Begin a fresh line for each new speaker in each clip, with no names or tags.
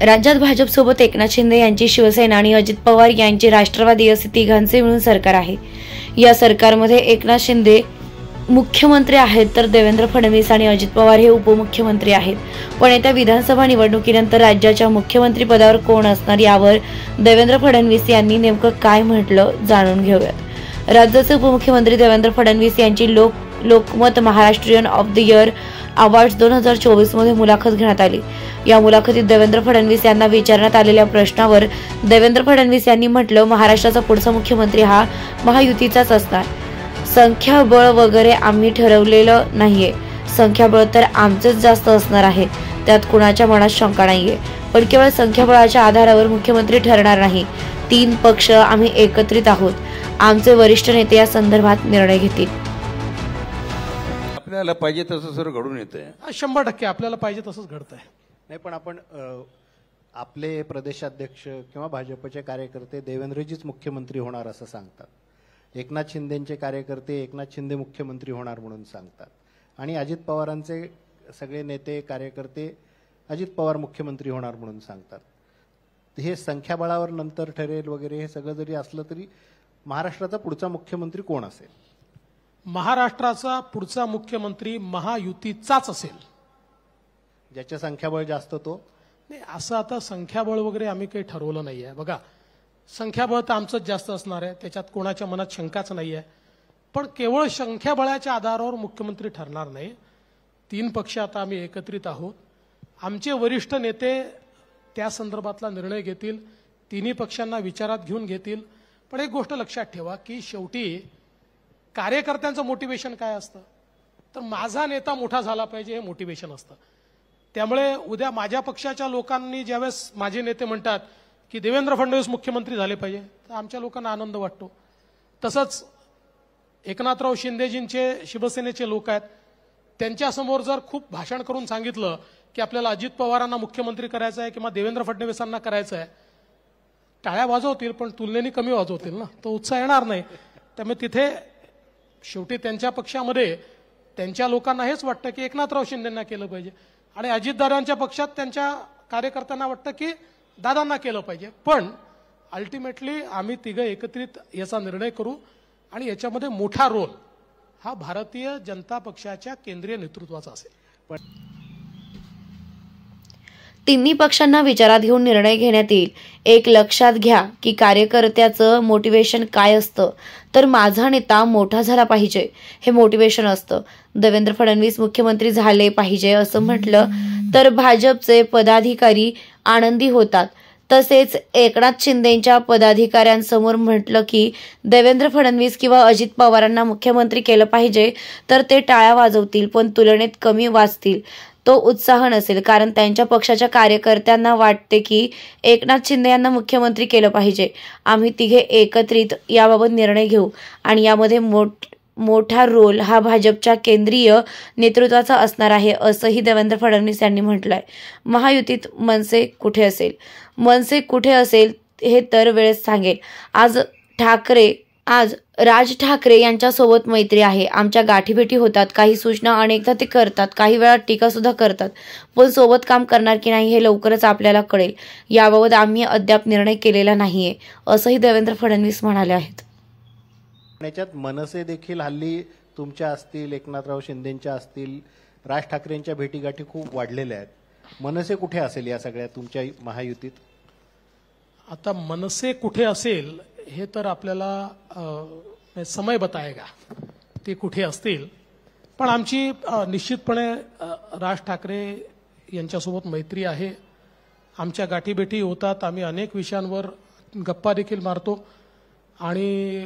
राज्यात भाजपसोबत एकनाथ शिंदे यांची शिवसेना आणि अजित पवार यांची राष्ट्रवादी असे तिघांचे मिळून सरकार आहे। या सरकारमध्ये एकनाथ शिंदे मुख्यमंत्री आहेत तर देवेंद्र फडणवीस आणि अजित पवार हे उपमुख्यमंत्री आहेत। पण येत्या विधानसभा निवडणुकीनंतर राज्याच्या मुख्यमंत्री पदावर कोण असणार यावर देवेंद्र फडणवीस यांनी नेमकं काय म्हटलं जाणून घेऊयात। राज्याचे उपमुख्यमंत्री देवेंद्र फडणवीस यांची Lokmat Maharashtrian of the year awards 2024 मध्ये मुलाखत घेण्यात आली। या मुलाखतीत देवेंद्र फडणवीस यांना विचारण्यात आलेल्या प्रश्नावर देवेंद्र फडणवीस यांनी म्हटलं, महाराष्ट्राचा पुढचा मुख्यमंत्री हा महायुतीचाच असणार। संख्याबळ वगैरे आम्ही ठरवलेलं नाहीये, संख्याबळ तर आमचेच जास्त असणार आहे, त्यात कुणाच्या मनात शंका नाहीये। पण केवळ संख्याबळाच्या आधारावर मुख्यमंत्री ठरणार नाही। 3 पक्ष आम्ही एकत्रित आहोत, आमचे वरिष्ठ नेते या संदर्भात निर्णय घेतील।
आपल्याला पाहिजे तसं सर घडून येतंय।
100% आपल्याला पाहिजे तसंच घडतंय।
नाही, पण आपण आपले प्रदेशाध्यक्ष किंवा भाजपचे कार्यकर्ते देवेंद्रजीच मुख्यमंत्री होणार असं सांगतात। एकनाथ शिंदेचे कार्यकर्ते एकनाथ शिंदे मुख्यमंत्री होणार म्हणून सांगतात आणि अजित पवारांचे सगळे नेते कार्यकर्ते अजित पवार मुख्यमंत्री होणार म्हणून सांगतात। हे संख्याबळावर नंतर ठरेल वगैरे हे सगळं जरी असलं तरी महाराष्ट्राचा पुढचा मुख्यमंत्री कोण असेल?
महाराष्ट्राचा पुढचा मुख्यमंत्री महायुतीचाच असेल।
ज्याच्या संख्याबळ जास्त तो
नाही, असं आता संख्याबळ वगैरे आम्ही काही ठरवलं नाहीये। बघा, संख्याबळ तर आमचंच जास्त असणार आहे, त्याच्यात कोणाच्या मनात शंकाच नाहीये। पण केवळ संख्याबळाच्या आधारावर मुख्यमंत्री ठरणार नाही। 3 पक्ष आता आम्ही एकत्रित आहोत, आमचे वरिष्ठ नेते त्या संदर्भातला निर्णय घेतील, 3ही पक्षांना विचारात घेऊन घेतील। पण एक गोष्ट लक्षात ठेवा की शेवटी कार्यकर्त्यांचं मोटिवेशन काय असतं, तर माझा नेता मोठा झाला पाहिजे हे मोटिवेशन असतं। त्यामुळे उद्या माझ्या पक्षाच्या लोकांनी ज्यावेळेस माझे नेते म्हणतात की देवेंद्र फडणवीस मुख्यमंत्री झाले पाहिजे, तर आमच्या लोकांना आनंद वाटतो। तसंच एकनाथराव शिंदेजींचे शिवसेनेचे लोक आहेत, त्यांच्यासमोर जर खूप भाषण करून सांगितलं की आपल्याला अजित पवारांना मुख्यमंत्री करायचं आहे किंवा देवेंद्र फडणवीसांना करायचं आहे, टाळ्या वाजवतील, पण तुलनेने कमी वाजवतील ना, तो उत्साह येणार नाही। त्यामुळे तिथे शेवटी त्यांच्या पक्षामध्ये त्यांच्या लोकांना हेच वाटतं की एकनाथराव शिंदेंना केलं पाहिजे आणि अजितदादांच्या पक्षात त्यांच्या कार्यकर्त्यांना वाटतं की दादांना केलं पाहिजे। पण अल्टिमेटली आम्ही तिघं एकत्रित याचा निर्णय करू आणि याच्यामध्ये मोठा रोल हा भारतीय जनता पक्षाच्या केंद्रीय नेतृत्वाचा असेल। पण
तिन्ही पक्षांना विचारात घेऊन निर्णय घेण्यात येईल। एक लक्षात घ्या की कार्यकर्त्याचं मोटिवेशन काय असतं, तर माझा नेता मोठा झाला पाहिजे हे मोटिवेशन असतं। देवेंद्र फडणवीस मुख्यमंत्री झाले पाहिजे असं म्हटलं तर भाजपचे पदाधिकारी आनंदी होतात। तसेच एकनाथ शिंदेच्या पदाधिकाऱ्यांसमोर म्हटलं की देवेंद्र फडणवीस किंवा अजित पवारांना मुख्यमंत्री केलं पाहिजे तर ते टाळ्या वाजवतील, पण तुलनेत कमी वाजतील। तो उत्साह नसेल, कारण त्यांच्या पक्षाच्या कार्यकर्त्यांना वाटते की एकनाथ शिंदे यांना मुख्यमंत्री केलं पाहिजे। आम्ही तिघे एकत्रित याबाबत निर्णय घेऊ आणि यामध्ये मोठा रोल हा भाजपच्या केंद्रीय नेतृत्वाचा असणार आहे, असंही देवेंद्र फडणवीस यांनी म्हटलंय। महायुतीत मनसे कुठे असेल, मनसे कुठे असेल हे तर वेळेस सांगेल। आज राज ठाकरे यांच्यासोबत मैत्री आहे, आमच्या गाठीभेटी होतात, काही सूचना अनेकदा ते करतात, काही वेळा टीका सुद्धा करतात, पण सोबत काम करणार की नाही हे लवकरच आपल्याला कळेल। याबाबत आम्ही अद्याप निर्णय केलेला नाहीये, असंही देवेंद्र फडणवीस म्हणाले आहेत।
याच्यात मनसे देखील हल्ली तुमच्या असतील, एकनाथराव शिंदेच्या असतील, राज ठाकरेंच्या भेटीगाठी खूप वाढलेल्या आहेत। मनसे कुठे असेल या सगळ्या तुमच्या महायुतीत?
आता मनसे कुठे असेल हे तर आपल्याला समय बताएगा ते कुठे असतील। पण आमची निश्चितपणे राज ठाकरे यांच्यासोबत मैत्री आहे, आमच्या गाठीभेटी होतात, आम्ही अनेक विषयांवर गप्पा देखील मारतो आणि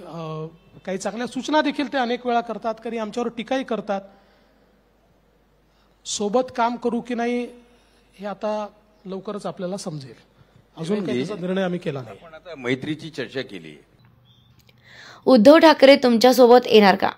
काही चांगल्या सूचना देखील ते अनेक वेळा करतात, कधी आमच्यावर टीकाही करतात। सोबत काम करू की नाही हे आता लवकरच आपल्याला समजेल, अजून काही त्याचा निर्णय आम्ही केला नाही।
पण आता मैत्रीची चर्चा केली।
उद्धव ठाकरे तुमच्यासोबत येणार का?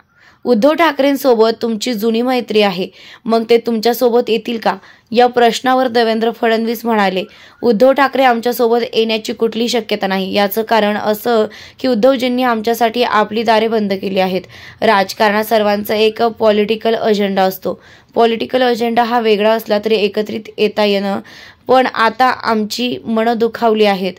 उद्धव ठाकरेंसोबत तुमची जुनी मैत्री आहे, मग ते तुमच्यासोबत येतील का? या प्रश्नावर देवेंद्र फडणवीस म्हणाले, उद्धव ठाकरे आमच्यासोबत येण्याची कुठली शक्यता नाही. याचं कारण असं की उद्धवजींनी आमच्यासाठी आपली दारे बंद केली आहेत. राजकारणात सर्वांचा एक पॉलिटिकल अजेंडा असतो. पॉलिटिकल अजेंडा हा वेगळा असला तरी एकत्रित येता येणं. पण आता आमची मनं दुखावली आहेत.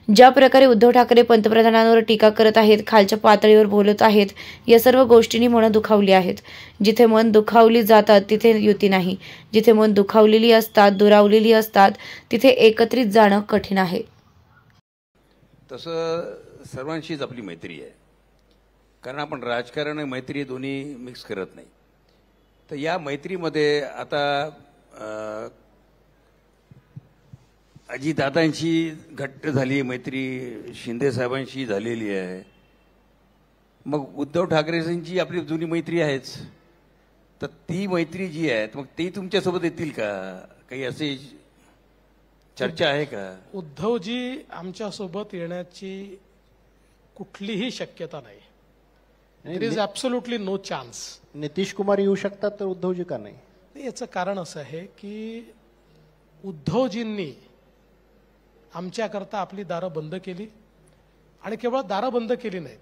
ज्या प्रकारे उद्धव ठाकरे पंतप्रधानांवर टीका करत आहेत, खालच्या पातळीवर बोलत आहेत, या सर्व गोष्टींनी मनं दुखावली आहेत. जिथे मन दुखावली जातात तिथे युती नाही. जिथे मन दुखावलेली असतात, दुरावलेली असतात, तिथे एकत्रित जाणं कठीण आहे.
तसं सर्वांशीच आपली मैत्री आहे, कारण आपण राजकारण आणि मैत्री दोन्ही मिक्स करत नाही. तर या मैत्रीमध्ये आता अजितदादांची घट्ट झाली मैत्री, शिंदे साहेबांशी झालेली आहे. मग उद्धव ठाकरेंची आपली जुनी मैत्री आहेच. तर ती मैत्री जी आहे मग ती तुमच्यासोबत येतील का? काही अशी चर्चा आहे का?
उद्धवजी आमच्यासोबत येण्याची कुठलीही शक्यता नाही. It is absolutely no chance.
Nitish Kumar येऊ शकतात तर उद्धवजी का नाही?
याचं कारण असं आहे की उद्धवजींनी आमच्याकरता आपली दारं बंद केली आणि केवळ दारं बंद केली नाहीत.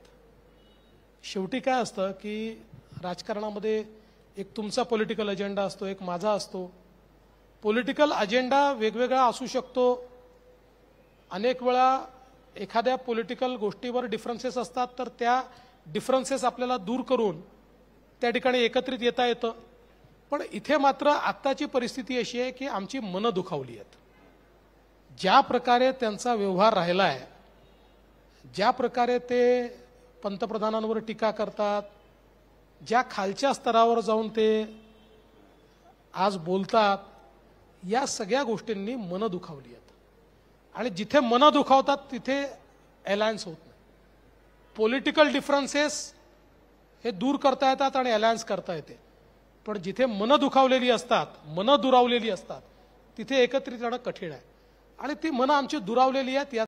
शेवटी काय असतं की राजकारणामध्ये एक तुमचा पॉलिटिकल अजेंडा असतो, एक माझा असतो. पॉलिटिकल अजेंडा वेगवेगळा असू शकतो. अनेक वेळा एखाद्या पॉलिटिकल गोष्टीवर डिफरन्सेस असतात, तर त्या डिफरन्सेस आपल्याला दूर करून त्या ठिकाणी एकत्रित येता येतं. पण इथे मात्र आत्ताची परिस्थिती अशी आहे की आमची मनं दुखावली आहेत. ज्या प्रकारे त्यांचा व्यवहार राहिला आहे, ज्या प्रकारे ते पंतप्रधानांवर टीका करतात, ज्या खालच्या स्तरावर जाऊन ते आज बोलतात, या सगळ्या गोष्टींनी मनं दुखावली आहेत. आणि जिथे मनं दुखावतात तिथे अलायन्स होत नाही. पॉलिटिकल डिफरन्सेस हे दूर करता येतात आणि अलायन्स करता येते. पण जिथे मनं दुखावलेली असतात, मनं दुरावलेली असतात, तिथे एकत्रित येणं कठीण आहे. आणि ती मनं आमची दुरावलेली आहेत.